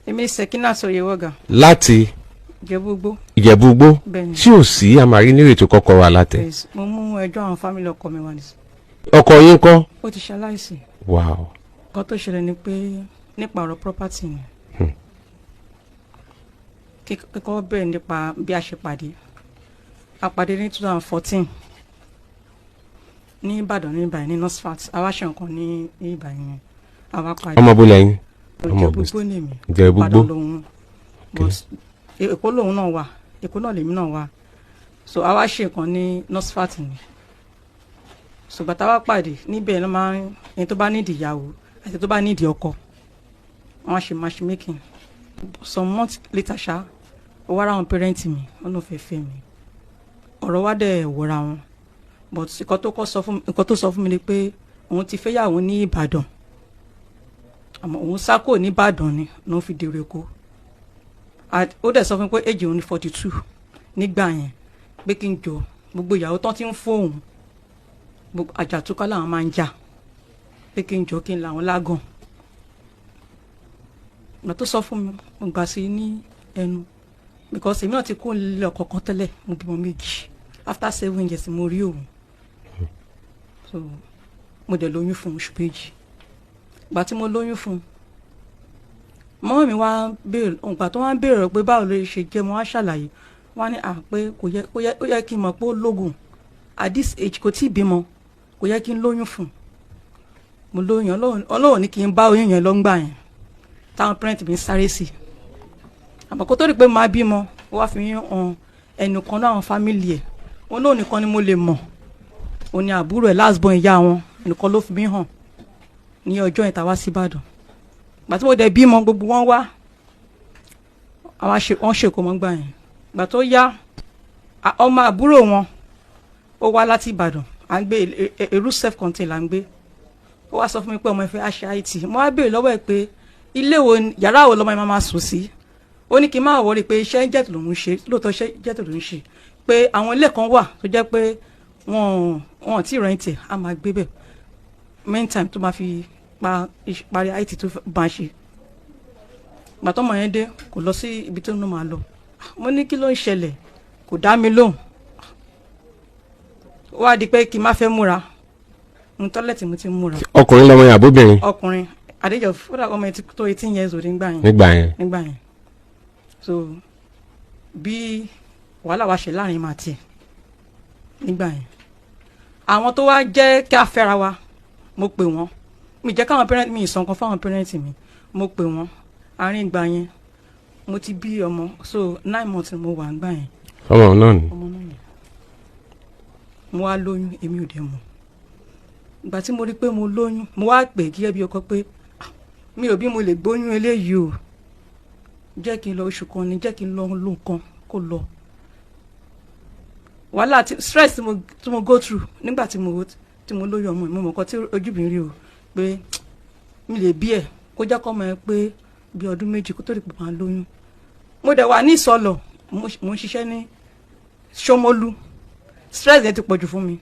Èmi Sekinat Oyèwọ́gà. Láti Ìjẹ̀bú-Igbó. Ìjẹ̀bú-Igbó. Bẹ́ẹ̀ni. Ṣé ò sí àmàrí nírètò kọ́kọ́ wa látẹ̀? Yes, mo mú ẹjọ́ àwọn fámìlì ọkọ mi wá ní. Ọkọ yín kọ́? Ó ti ṣaláìsí. Wow. Nǹkan tó ṣẹlẹ̀ ni pé nípa ọ̀rọ̀ property ni. Kíkọ́ bẹ̀rẹ̀ nípa bí a ṣe pàdé. A pàdé ní 2014 ní Ìbàdàn ní Ìbàdàn ní NOSFAT. A wá ṣe nǹkan ní Ìbàdàn yẹn. A wá pàdé. Ọmọ bó lẹ́yìn? Ìjẹ̀bú-Igbó ni mi. Ìjẹ̀bú-Igbó. Ìbàdàn lòun. Èkó lòun náà wà. Èkó náà lèmi náà wà. So a wá ṣe nǹkan ní NOSFAT ni. So bàtà wá pàdé níbẹ̀ ló máa ń ẹni tó bá nídìí ìyàwó àti tó bá nídìí ọkọ wọ́n á ṣe matchmaking. Some months later ṣá ó wá ráwọn parent mi wọ́n ló fẹ́ fẹ́ mi. Ọ̀rọ̀ wá dẹ̀ wọra wọn but nǹkan tó sọ fún mi ni pé òun ti fẹ́yàwó ní Ìbàdàn àmọ́ òun sá kúrò ní Ìbàdàn ni ló fi dèrò Èkó. Ó dẹ̀ sọ fún mi pé age òun ni 42 nígbà yẹn pé kí n jọ gbogbo ìyàwó tán ti ń fóun gbogbo àjàtúkọ́ làwọn máa ń jà pé kí n jọ kí n làwọn lágàn. Ọ̀nà tó sọ fún mi mo gbà sí ní ẹnu because èmi náà ti kó lé ọkọ kan tẹ́lẹ̀ mo bímọ méjì after 7 years mo rí òun so mo dẹ̀ lóyún fún oṣù méjì. Ìgbà tí mo lóyún fún mọ́ mi wá béèrè òǹgbà tó wá ń béèrè pé báwo ló ṣe jẹ́ mo wá ṣàlàyé wọ́n ní pé ó yẹ kí n mọ̀ pé ó lóògùn at this age kò tí ì bímọ kò yẹ kí n lóyún fún mo lóyún Ọlọ́run ní kí n bá oyún yẹn lọ́ngbà yẹn táwọn parent mi sáré sí àmọ́ kó tó rí pé máa bímọ ó wá fi yín hàn ẹnì kan náà àwọn fámìlì ẹ̀ wọn náà nìkan ni mo lè mọ̀ òun ni àbúrò ẹ̀ last born ìyá wọn nìkan ló fi mí hàn ní ọjọ́ yẹn tá wá sí Ìbàdàn. Ìgbà tí mo dẹ̀ bímọ gbogbo wọn wá wọ́n ṣèkó mọ́ gbà yẹn. Ìgbà tó yá ọmọ àbúrò wọn ó wá láti Ìbàdàn à ń gbé èrú self contained là ń gbé ó wá sọ fún mi pé ọmọ ìfẹ́ àṣà IT mo wá béèrè lọ́wọ́ ẹ̀ pé ilé wo yàrá wo lọ́mọ ẹ̀ máa sùn sí ó ní kí n máa wọrí pé iṣẹ́ jẹ́tù lòún ṣe lóòótọ́ iṣẹ́ jẹ́tù lòún ṣe pé àwọn ilé kan wà tó jẹ́ pé wọn ti rẹ́ǹtì á máa gbé bẹ̀ main time tó máa fi parí IT tó bá ṣe. Ìgbà tọ́mọ yẹn dé kò lọ sí ibi tó ń máa lọ mo ní kí ló ń ṣẹlẹ̀ kò dá mi lóhùn ó wá di pé kí n má fẹ́ múra mo tọ́lẹ̀tì mo ti múra. Ọkùnrin lọmọ yẹn àbóbìnrin? Ọkùnrin àdéjọ fúnra ọmọ yẹn ti tó 18 years old nígbà yẹn. So bí wàhálà wa ṣe láàrin màá tiẹ̀ nígbà yẹn àwọn tó wá jẹ́ kí a fẹ́ra wa mo pè wọ́n mi jẹ́ káwọn parent mi ìsọ̀kan fáwọn parent mi mo pè wọ́n àárín ìgbà yẹn mo ti bí ọmọ so 9 months ni mo wà nígbà yẹn. Ọmọ náà ni. Mo wá lóyún èmi ò dẹ̀ mọ̀ ìgbà tí mo rí pé mo lóyún mo wá pè gẹ́gẹ́ bí ọkọ pé mi ò bí mo lè gbóyún eléyìí o jẹ́ kí n lọ oṣù kan ni jẹ́ kí n lọ lo nǹkan kó lọ. Wàhálà stress tí mo go through nígbà tí mo lóyún ọmọ mi mo mọ̀ nǹkan tí ojú mi rí o pé mi lè bí ẹ̀ kó jẹ́ kọ́ ọmọ ẹ pé bí ọdún méjì kó tó rí pé máa lóyún. Mo dẹ̀ wà ní ìsọlọ̀ mo ń ṣiṣẹ́ ní Ṣómólú stress yẹn ti pọ̀jù fún mi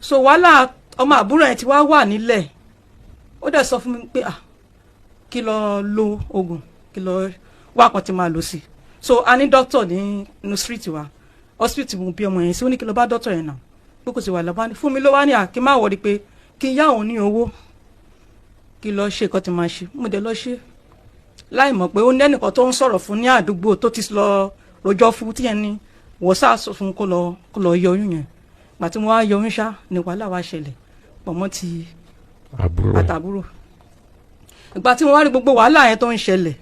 so wàhálà ọmọ àbúrò yẹn ti wá wà nílẹ̀ ó dẹ̀ sọ fún mi pé kí lọ lo oògùn kí lọ wá kan tí máa lò sí so a ní doctor nínú street wa hospital mo bí ọmọ yẹn sí ó ní kí lọ bá doctor yẹn náà pé kò sí wà lọ́ba fún mi ló wá ní kí n má wọrí pé kí n yá òun ní owó kí lọ ṣe nǹkan tí máa ṣe mo dẹ̀ lọ ṣe láì mọ̀ pé ó ní ẹnìkan tó ń sọ̀rọ̀ fún ní àdúgbò tó ti lọ rojọ́ fún tí yẹn ní wọ́n sá sọ fún kó lọ yọ oyún yẹn gbà tí mo wá yọ oyún ṣá ni wàhálà wá ṣẹlẹ̀ pọ̀ mọ́ ti àtàbúrò. Ìgbà tí mo wá rí gbogbo wàhálà yẹn tó ń ṣẹlẹ̀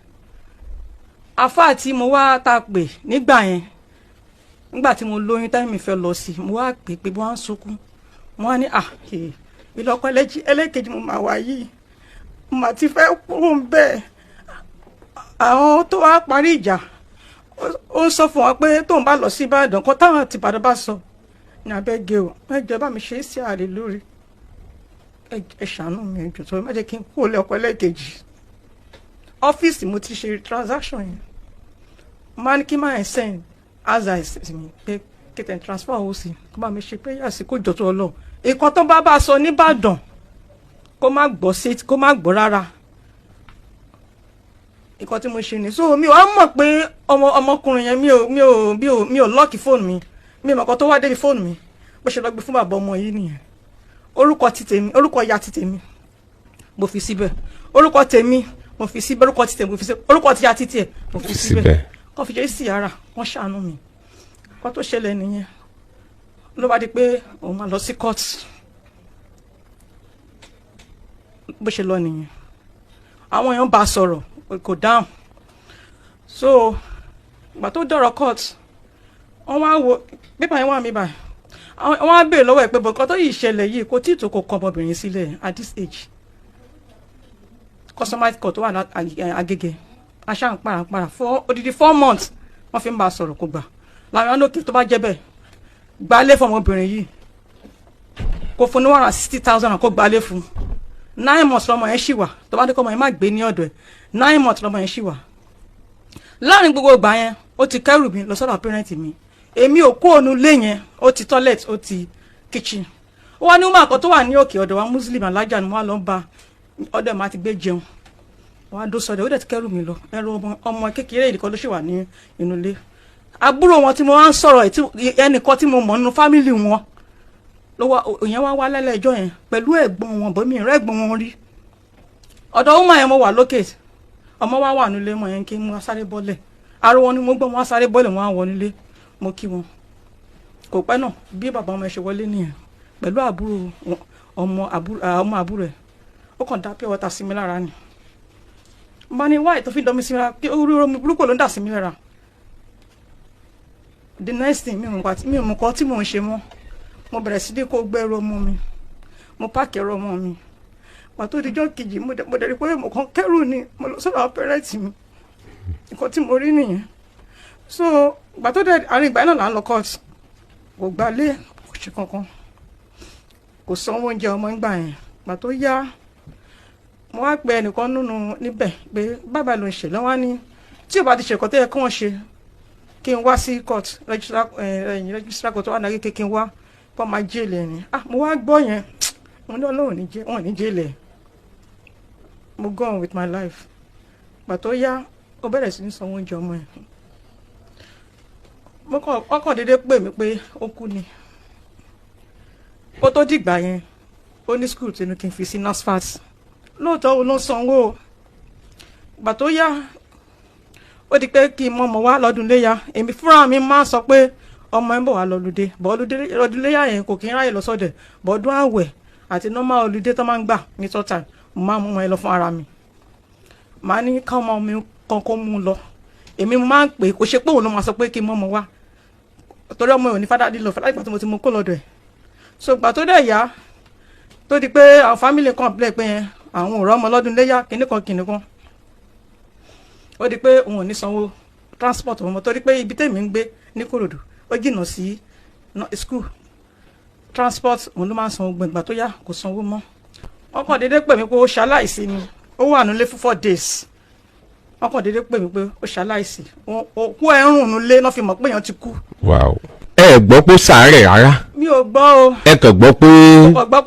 àfáà tí mo wá ta pè nígbà yẹn nígbà tí mo lóyún táyì mi fẹ́ lọ sí mo wá pè pé wọ́n á sunkún mo wá ní ìlọ́kọ ẹlẹ́kejì mo máa wá yìí mo máa ti fẹ́ kúrò ń bẹ́ẹ̀ àwọn tó wá parí ìjà ó ń sọ fún wa pé tóun bá lọ sí Ìbàdàn kan táwọn ti Ìbàdàn bá sọ ní abẹ́gẹ́ o ẹjọ́ bá mi ṣe é sí àlè lórí ẹ ṣàánú mi ẹjọ́ tó má jẹ́ kí n kó lé ọkọ ẹlẹ́kejì ọ́fíìsì mo ti ṣe transaction yẹn máa ní kí máa ẹ̀ send azaz mi pé kí tẹ̀ transfer owó sí kó bá mi ṣe pé yàtí kó jọ tó ọ lọ nǹkan tó bá sọ nìbàdàn kó má gbọ́ rárá nǹkan tí mo ṣe ni so mi ò wá mọ̀ pé ọmọkùnrin yẹn mi ò lọ́ọ̀kì fóònù mi mọ̀ kan tó wá débi fóònù mi bó ṣe lọ gbé fún bàbá ọmọ yìí nìyẹn orúkọ ìyá ti tèmi mo fi síbẹ̀ orúkọ tèmi mo fi síbẹ̀ orúkọ ti tèmi mo fi síbẹ̀ orúkọ ti ìyá ti tiẹ̀ mo fi síbẹ̀ kọ́ fi jẹ́ sí yàrá wọ́n ṣàánú mi kọ́ tó ṣẹlẹ̀ nìyẹn ló bá di pé òun máa lọ sí court bó ṣe lọ nìyẹn àwọn èèyàn bá sọ̀rọ̀ kò dáhùn so ìgbà tó dọ̀rọ̀ court wọ́n wá wo pépà yẹn wà mí báyìí wọ́n á béèrè lọ́wọ́ ẹ̀ pé bọ̀kan tó yìí ṣẹlẹ̀ yìí kò tí ì tó kò kọ ọmọbìnrin sílẹ̀ at this age customary court tó wà Agége aṣáà ń parapara for odidi 4 months wọ́n fi ń bá a sọ̀rọ̀ kó gbà làwọn olókè tó bá jẹ́ bẹ́ẹ̀ gbalé fún ọmọbìnrin yìí kò fún ní $160,000 kó gbalé fún 9 months lọmọ yẹn ṣì wà tó bá dé kọ́ ọmọ yẹn má gbé ní ọ̀dọ̀ ẹ̀ 9 months lọmọ yẹn ṣì wà láàrin gbogbo ìgbà yẹn ó ti kẹ́rù mi lọ sọ́dọ̀ parent mi èmi ò kó ònú lé yẹn ó ti toilet ó ti kitchen ó wá ní woman kan tó wà ní òkè ọ̀dọ̀ wa muslim alájà ni wọ́n á lọ bá ọ̀dọ̀ máa ti gbé jẹun wọ́n á dó sọ́dọ̀ ó dẹ̀ ti kẹ́rù mi lọ ẹrù ọmọ kékeré ìdíkọ́ ló ṣì wà ní inú ilé àbúrò wọn tí mo wá ń sọ̀rọ̀ ẹnìkan tí mo mọ̀ nínú fámìlì wọn ìyẹn wá lálẹ́ ẹjọ́ yẹn pẹ̀lú ẹ̀gbọ́n wọn bọ́mí rẹ̀ ẹ̀gbọ́n wọn rí ọ̀dọ̀ woman yẹn mo wà lókè ọmọ wa wà nílé mọ̀ yẹn kí n mú sáré bọ́lẹ̀ ariwo ni mo gbọ́ wọn sáré bọ́lẹ̀ wọn á wọ nílé mo kí wọn kò pẹ́ náà bí bàbá ọmọ ẹ ṣe wọlé nìyẹn pẹ̀lú àbúrò ọmọ àbúrò ẹ̀ ó kàn dá pure water sí mi lára ni bá ní wáyé tó fi dán mi sí mi lára pé orí omi burúkú ló ń dà sí mi lára the next thing mi ò mọ̀ kọ́ tí mò ń ṣe mọ́ mo bẹ̀rẹ̀ sí ní kó gbẹ́rù ọmọ mi mo páàkì ẹ̀rọ ọmọ mi pàtó ìdíjọ́ kejì mo dẹ̀ rí pé mo kàn kẹ́rù ni mo lọ sọ́dọ̀ àwọn pẹ́rẹ́ǹtì mi nǹkan tí mo rí nìyẹn so ìgbà tó dẹ̀ àárín ìgbà náà là ń lọ court kò gbalé kò ṣe kankan kò sanwó oúnjẹ ọmọ ńgbà yẹn ìgbà tó yá mo wá pe ẹnìkan nínú níbẹ̀ pé bàbá ló ń ṣe lọ́wọ́ ní tí ò bá ti ṣe ẹ̀kọ́ tó yẹ kí wọ́n ṣe kí n wá sí court registrar court tó wà ní Agége kí n wá kó máa jẹ́lẹ̀ ni mo wá gbọ́ yẹn mo ní Ọlọ́run wọn ní jẹ́lẹ̀ mo go on with my life ìgbà tó yá ó bẹ̀rẹ̀ sí ní sanwó oúnjẹ ọmọ ẹ̀ ọkàn dédé pè mí pé ó kú ni ó tó dìgbà yẹn ó ní school tí kí n fi sí NASFAT lóòótọ́ ó ló sanwó ìgbà tó yá ó di pé kí n mọ ọmọ wa lọ́dún léyà èmi fúnra mi máa sọ pé ọmọ ẹ̀ ń bọ̀ wá lọ́lùdé bọ́ ọdún léyà yẹn kò kí n ráyè lọ sọ́dẹ̀ bọ́ ọdún àwẹ̀ àti normal olùdé tó máa ń gbà ní tọ́tà mo máa mú ọmọ ẹ lọ fún ara mi màá ní ká ọmọ mi kankan mú un lọ èmi máa ń pè kò ṣe pé òun ló máa sọ pé kí n mọ ọmọ wa torí ọmọ ẹ̀ ò ní fádà lílọ fádà ìgbà tí mo ti mú kó lọ́dọ̀ ẹ̀ so ìgbà tó dẹ̀ yá tó di pé àwọn fámìlì kan bílẹ̀ pé yẹn àwọn ò rọ́ ọmọ lọ́dún léyà kìnnìkan ó di pé òun ò ní sanwó transport ọmọ torí pé ibi tèmi ń gbé ní Kòròdú ó jìnnà sí school transport òun ló máa ń sanwó gbẹ̀ngbà tó yá kò sanwó mọ́ wọ́n kàn déédéé pè mí pé ó ṣaláìsí ni ó wà nílé fún 4 days wọ́n kàn déédéé pè mí pé ó ṣaláìsí òkú ẹ̀ ń rùn nílé náà fi mọ̀ pé èèyàn ti kú. wow ẹ gbọ́ pé sàárẹ̀ rárá. mi ò gbọ́ o. ẹ kàn gbọ́ pé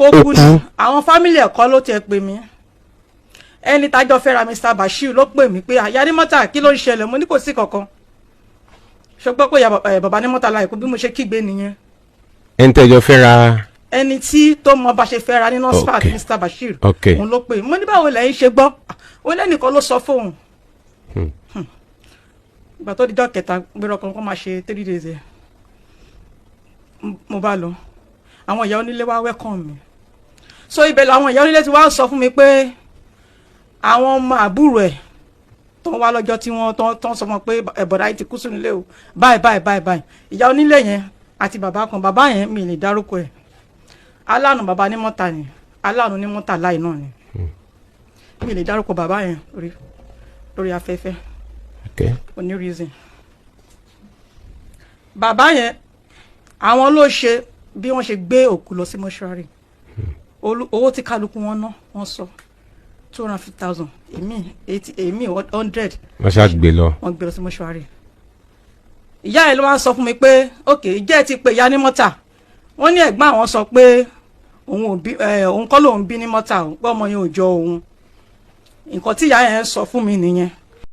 ó kú ni àwọn fámìlì ẹ̀kọ́ ló tiẹ̀ pè mí ẹni tájọ fẹ́ra Mr. Bashir ló pè mí pé àyà ní mọ́tà kí ló ń ṣẹlẹ̀ mo ní kò sí kankan ṣùgbọ́n pé bàbá ní mọ́tà láìpẹ́ bí mo ṣe kígbe nìyẹn. ẹni tẹ́jọ fẹ́ra. ẹni tí tó mọ bá ṣe fẹ́ra ní NASFAT Mr. Bashir òun ló pè mo ní báwo lẹ́yìn ṣe gbọ́ ó lẹ́nìkan ló sọ fóun ìgbà tó dijọ́ kẹta gbérò kan kó máa ṣe 3 days ẹ̀ mo bá lọ àwọn ìyá onílé wá welcome mi so ibẹ̀ làwọn ìyá onílé ti wá sọ fún mi pé àwọn ọmọ àbúrò ẹ̀ tó ń wá lọ́jọ́ tí wọ́n tó ń sọ fún pé ẹ̀bọ̀dá yìí ti kú sínú ilé o báyìí ìyá onílé yẹn àti bàbá kan bàbá yẹn mi lè dárúkọ ẹ̀ aláàánú bàbá ní mọ́tà ni aláàánú ní mọ́tà láì náà ni mi lè dárúkọ bàbá yẹn lórí afẹ́fẹ́ oní reason bàbá yẹn àwọn ló ṣe bí wọ́n ṣe gbé òkú lọ sí mọ́ṣúárì owó tí kálukú wọn ná wọ́n sọ 250,000 èmi 100. wọ́n ṣàgbé lọ. wọ́n gbé lọ sí mọ́ṣúárì. ìyá ẹ̀ ló wá sọ fún mi pé ok ìjẹ́ ti pè ya ní mọ́tà wọ́n ní ẹ̀gbọ́n àwọn sọ pé òun kọ́ lòun bí ní mọ́tà pé ọmọ yẹn ò jọ òun nǹkan tí ìyá yẹn sọ fún mi nìyẹn